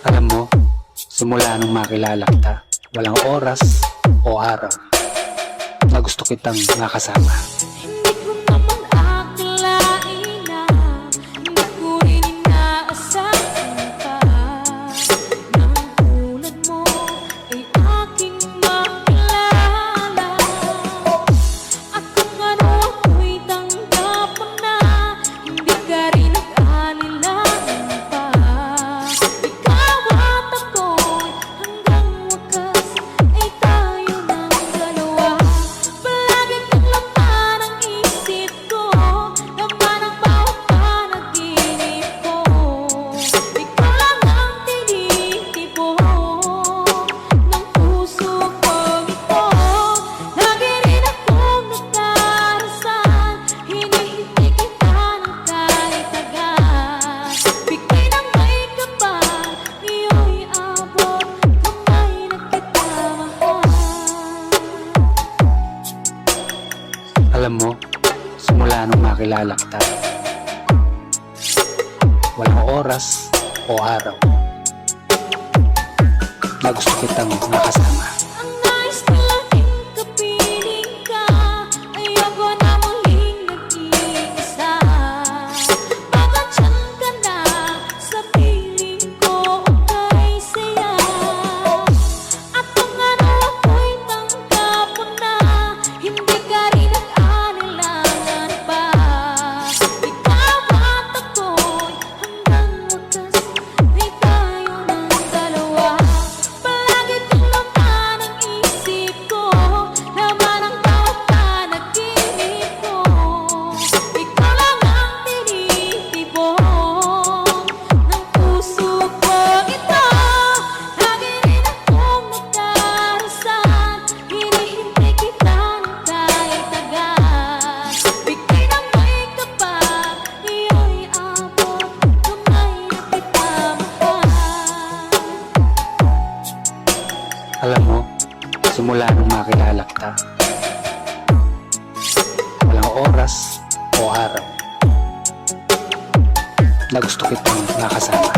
Alam mo, simula nung makilala kita, walang oras o araw na gusto kitang nakasama. Hindi ko naman akalain na hindi ko rin inaasahan pa nang tulad mo ay aking makilala. At kung ano ako'y tanggap mo na, hindi ka rin nag-alilangan pa. Ikaw at ako'y hanggang wakas ay tayo ng dalawa. Palagi kang laman ang isip ko, laman ang bawat panaginip ko. Ikaw lang ang tinitipon ng puso kong ito. Lagi rin akong nagdarasal, hinihintay kita ng kahit agad. Bigay ng may kapal, iyo'y abot kamay na kita mahal. Alam mo, simula nung makilala kita, walang oras o araw na gusto kitang nakasama. Ang nais ko laging kapiling ka, ayoko na muling nag-iisa. Pagkatyan ka na sa piling ko, okay saya. At kung ano ako'y tanggap mo na, hindi ka rin nag-alilangan pa. Ikaw at ako'y hanggang wakas ay tayo ng dalawa. Palagi kang laman ang isip ko, laman ang bawat panaginip ko. Ikaw lang ang tinitipon ng puso ko ito. Lagi rin akong nagdarasal, hinihintay kita ng kahit agad. Bigay ng may kapal, iyo'y abot kamay na kita mahal. Alam mo, simula nung makilala kita, walang oras o araw na gusto kitang nakasama.